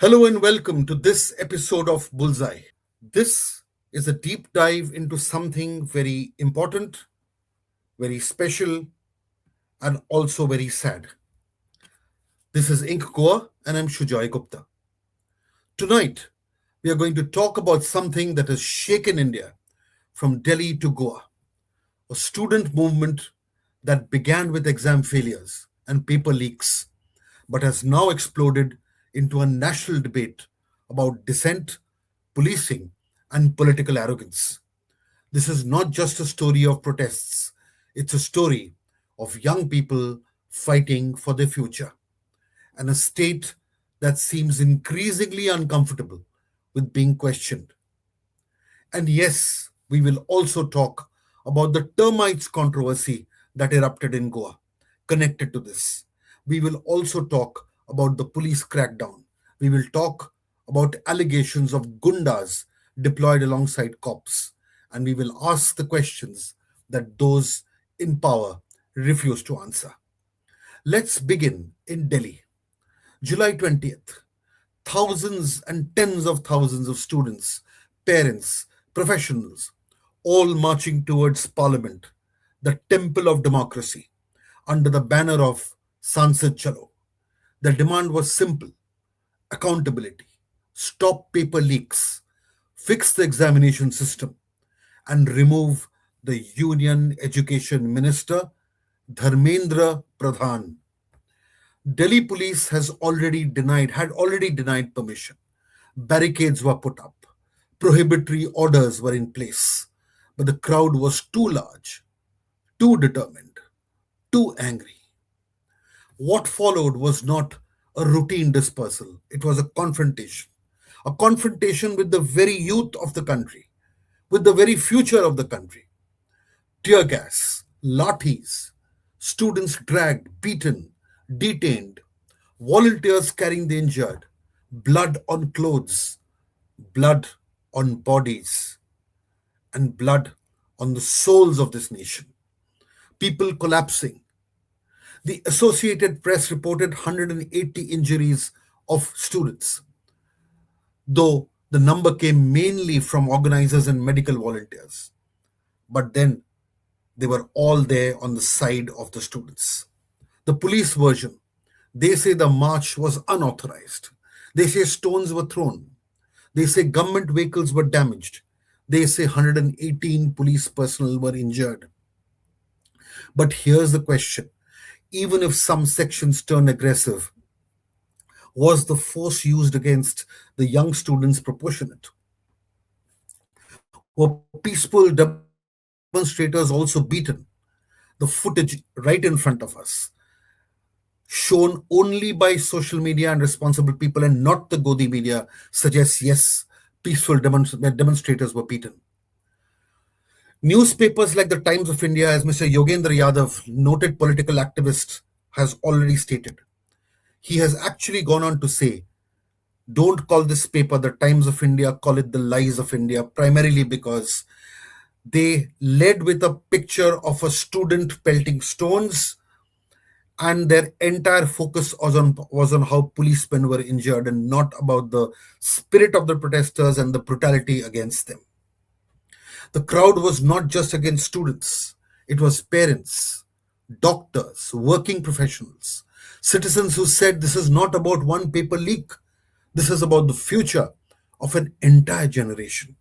Hello and welcome to this episode of Bullseye. This is a deep dive into something very important, very special, and also very sad. This is INK GOA, and I'm Shujoy Gupta. Tonight, we are going to talk about something that has shaken India from Delhi to Goa, a student movement that began with exam failures and paper leaks, but has now exploded into a national debate about dissent, policing, and political arrogance. This is not just a story of protests, it's a story of young people fighting for their future and a state that seems increasingly uncomfortable with being questioned. And yes, we will also talk about the termites controversy that erupted in Goa connected to this. We will also talk about the police crackdown. We will talk about allegations of goondas deployed alongside cops. And we will ask the questions that those in power refuse to answer. Let's begin in Delhi. July 20th, thousands and tens of thousands of students, parents, professionals, all marching towards Parliament, the temple of democracy, under the banner of Sansad Chalo. The demand was simple: accountability, stop paper leaks, fix the examination system, and remove the Union Education Minister Dharmendra Pradhan. Delhi police had already denied permission. Barricades were put up. Prohibitory orders were in place. But the crowd was too large, too determined, too angry. What followed was not a routine dispersal, it was a confrontation. A confrontation with the very youth of the country, with the very future of the country. Tear gas, lathis, students dragged, beaten, detained, volunteers carrying the injured, blood on clothes, blood on bodies, and blood on the souls of this nation. People collapsing. The Associated Press reported 180 injuries of students, though the number came mainly from organizers and medical volunteers. But then they were all there on the side of the students. The police version: they say the march was unauthorized. They say stones were thrown. They say government vehicles were damaged. They say 118 police personnel were injured. But here's the question: even if some sections turned aggressive, was the force used against the young students proportionate? Were peaceful demonstrators also beaten? The footage right in front of us, shown only by social media and responsible people and not the Godi media, suggests yes, demonstrators were beaten. Newspapers like the Times of India, as Mr. Yogendra Yadav, noted political activist, has already stated. He has actually gone on to say, don't call this paper the Times of India, call it the Lies of India, primarily because they led with a picture of a student pelting stones, and their entire focus was on how policemen were injured and not about the spirit of the protesters and the brutality against them. The crowd was not just against students, it was parents, doctors, working professionals, citizens who said this is not about one paper leak, this is about the future of an entire generation.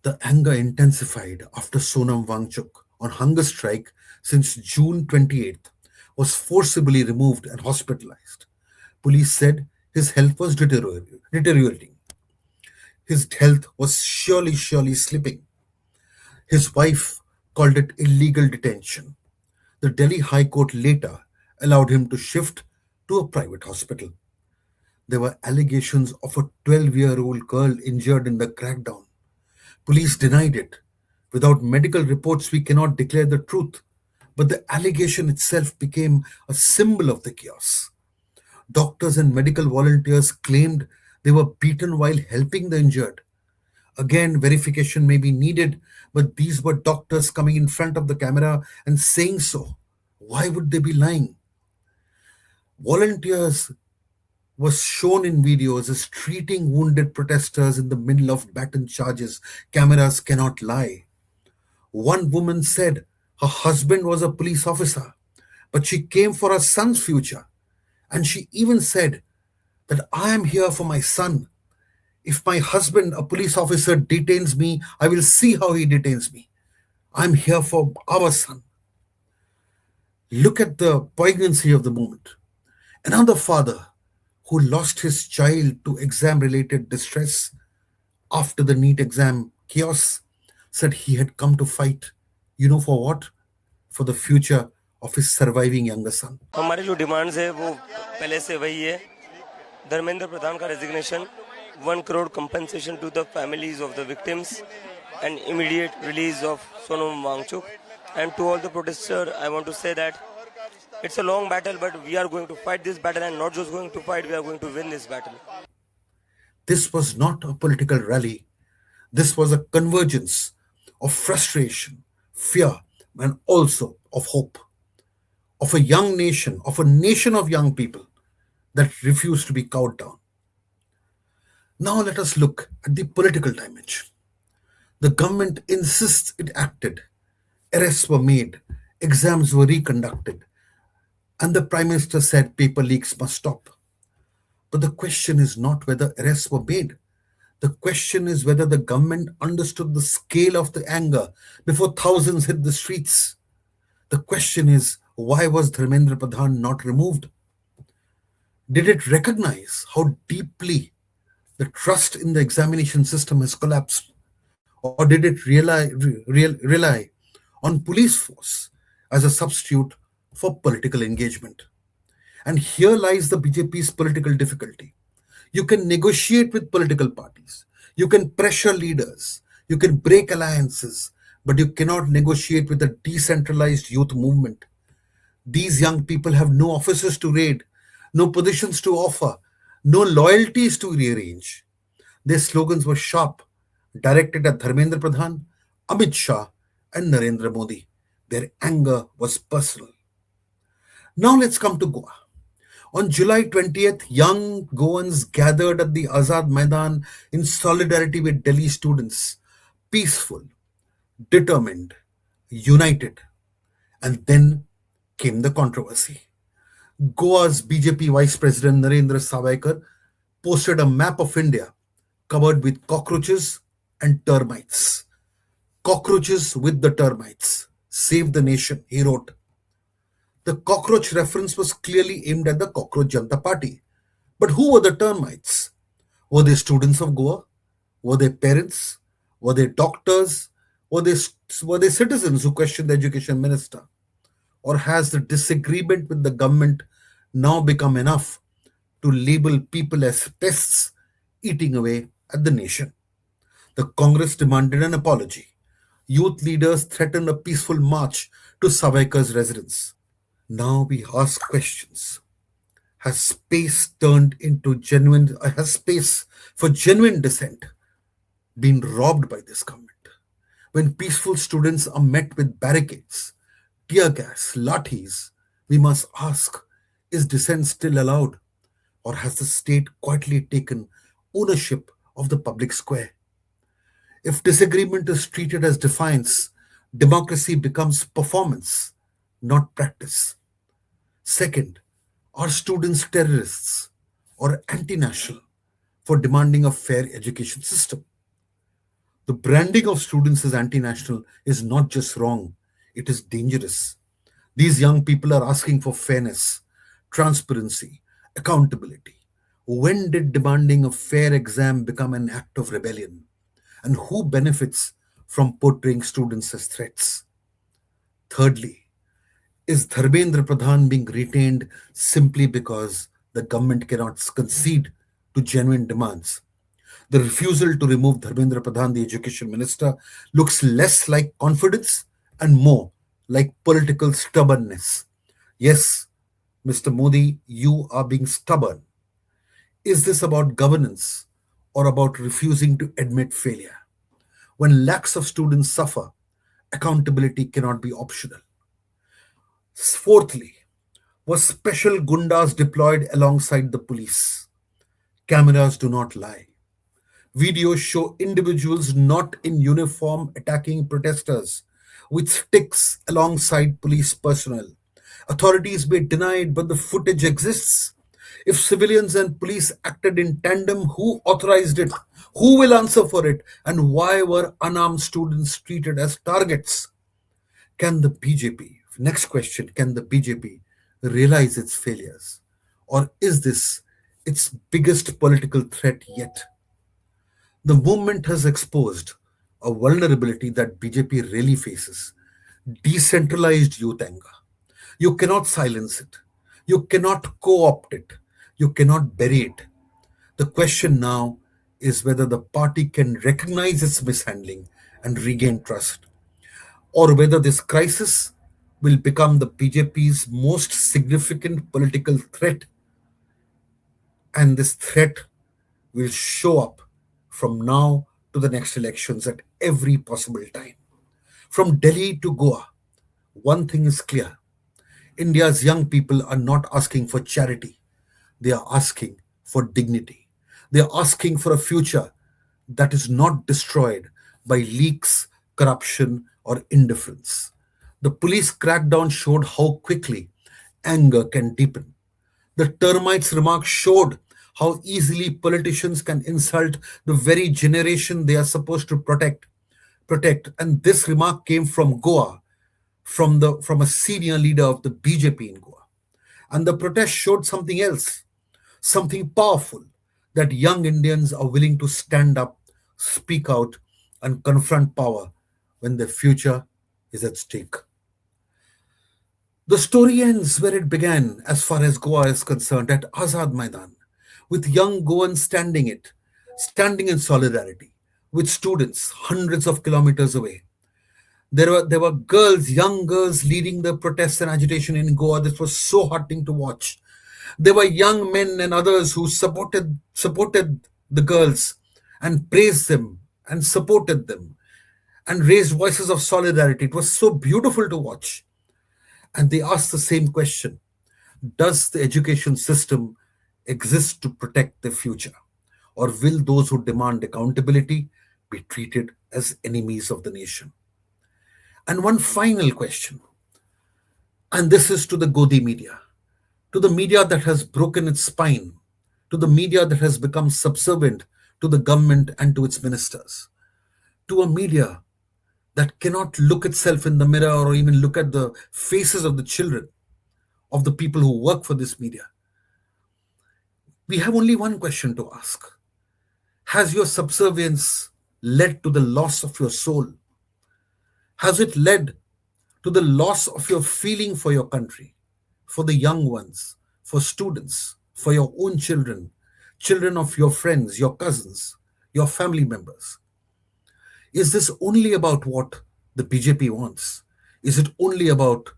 The anger intensified after Sonam Wangchuk, on hunger strike since June 28th, was forcibly removed and hospitalized. Police said his health was deteriorating. His health was surely slipping. His wife called it illegal detention. The Delhi High Court later allowed him to shift to a private hospital. There were allegations of a 12-year-old girl injured in the crackdown. Police denied it. Without medical reports, we cannot declare the truth. But the allegation itself became a symbol of the chaos. Doctors and medical volunteers claimed they were beaten while helping the injured. Again, verification may be needed, but these were doctors coming in front of the camera and saying so. Why would they be lying? Volunteers was shown in videos as treating wounded protesters in the middle of baton charges. Cameras cannot lie. One woman said her husband was a police officer, but she came for her son's future. And she even said that I am here for my son. If my husband, a police officer, detains me, I will see how he detains me. I'm here for our son. Look at the poignancy of the moment. Another father who lost his child to exam related distress after the NEET exam chaos said he had come to fight. You know for what? For the future of his surviving younger son. हमारी जो demands है वो पहले से वही है. धर्मेंद्र प्रधान का resignation, 1 crore compensation to the families of the victims, and immediate release of Sonam Wangchuk. And to all the protesters, I want to say that it's a long battle, but we are going to fight this battle, and not just going to fight, we are going to win this battle. This was not a political rally. This was a convergence of frustration, fear, and also of hope. Of a young nation, of a nation of young people that refused to be cowed down. Now let us look at the political damage. The government insists it acted. Arrests were made, exams were reconducted, and the Prime Minister said paper leaks must stop. But the question is not whether arrests were made. The question is whether the government understood the scale of the anger before thousands hit the streets. The question is, why was Dharmendra Pradhan not removed? Did it recognize how deeply the trust in the examination system has collapsed? Or did it rely on police force as a substitute for political engagement? And here lies the BJP's political difficulty. You can negotiate with political parties, you can pressure leaders, you can break alliances, but you cannot negotiate with a decentralized youth movement. These young people have no offices to raid, no positions to offer, no loyalties to rearrange. Their slogans were sharp, directed at Dharmendra Pradhan, Amit Shah, and Narendra Modi. Their anger was personal. Now let's come to Goa. On July 20th, young Goans gathered at the Azad Maidan in solidarity with Delhi students, peaceful, determined, united. And then came the controversy. Goa's BJP Vice President Narendra Sawaikar posted a map of India covered with cockroaches and termites. Cockroaches with the termites. Save the nation, he wrote. The cockroach reference was clearly aimed at the Cockroach Janta Party. But who were the termites? Were they students of Goa? Were they parents? Were they doctors? Were they citizens who questioned the education minister? Or has the disagreement with the government now become enough to label people as pests eating away at the nation? The Congress demanded an apology. Youth leaders threatened a peaceful march to Savaikar's residence. Now we ask questions. Has space for genuine dissent been robbed by this government? When peaceful students are met with barricades, tear gas, lathis, we must ask, is dissent still allowed? Or has the state quietly taken ownership of the public square? If disagreement is treated as defiance, democracy becomes performance, not practice. Second, are students terrorists or anti-national for demanding a fair education system? The branding of students as anti-national is not just wrong, it is dangerous. These young people are asking for fairness, transparency, accountability. When did demanding a fair exam become an act of rebellion? And who benefits from portraying students as threats? Thirdly, is Dharmendra Pradhan being retained simply because the government cannot concede to genuine demands? The refusal to remove Dharmendra Pradhan, the education minister, looks less like confidence and more like political stubbornness. Yes, Mr. Modi, you are being stubborn. Is this about governance or about refusing to admit failure? When lakhs of students suffer, accountability cannot be optional. Fourthly, were special goondas deployed alongside the police? Cameras do not lie. Videos show individuals not in uniform attacking protesters with sticks alongside police personnel. Authorities may deny it, but the footage exists. If civilians and police acted in tandem, who authorized it? Who will answer for it? And why were unarmed students treated as targets? Can the BJP, next question, can the BJP realize its failures? Or is this its biggest political threat yet? The movement has exposed a vulnerability that BJP really faces: decentralized youth anger. You cannot silence it, you cannot co opt it, you cannot bury it. The question now is whether the party can recognize its mishandling and regain trust, or whether this crisis will become the BJP's most significant political threat, and this threat will show up from now to the next elections at every possible time. From Delhi to Goa, one thing is clear: India's young people are not asking for charity, they are asking for dignity. They are asking for a future that is not destroyed by leaks, corruption, or indifference. The police crackdown showed how quickly anger can deepen. The termites remark showed how easily politicians can insult the very generation they are supposed to protect. And this remark came from Goa, from a senior leader of the BJP in Goa. And the protest showed something else, something powerful: that young Indians are willing to stand up, speak out, and confront power when their future is at stake. The story ends where it began, as far as Goa is concerned, at Azad Maidan, with young Goans standing in solidarity with students hundreds of kilometers away. There were girls, young girls, leading the protests and agitation in Goa. This was so heartening to watch. There were young men and others who supported the girls and praised them and supported them and raised voices of solidarity. It was so beautiful to watch. And they asked the same question: does the education system exist to protect the future? Or will those who demand accountability be treated as enemies of the nation? And one final question, and this is to the Godi media, to the media that has broken its spine, to the media that has become subservient to the government and to its ministers, to a media that cannot look itself in the mirror or even look at the faces of the children of the people who work for this media. We have only one question to ask: has your subservience led to the loss of your soul? Has it led to the loss of your feeling for your country, for the young ones, for students, for your own children, children of your friends, your cousins, your family members? Is this only about what the BJP wants? Is it only about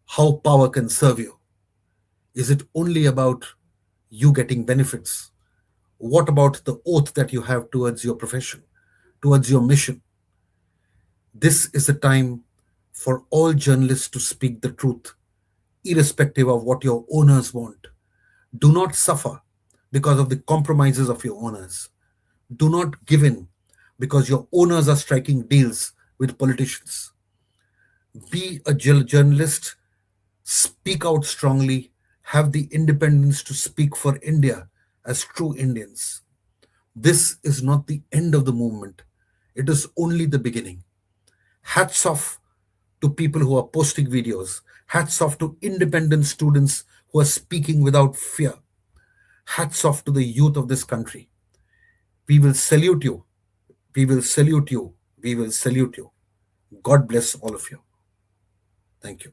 how power can serve you? Is it only about you getting benefits? What about the oath that you have towards your profession, towards your mission? This is the time for all journalists to speak the truth, irrespective of what your owners want. Do not suffer because of the compromises of your owners. Do not give in because your owners are striking deals with politicians. Be a journalist, speak out strongly, have the independence to speak for India as true Indians. This is not the end of the movement, it is only the beginning. Hats off to people who are posting videos. Hats off to independent students who are speaking without fear. Hats off to the youth of this country. We will salute you. We will salute you. We will salute you. God bless all of you. Thank you.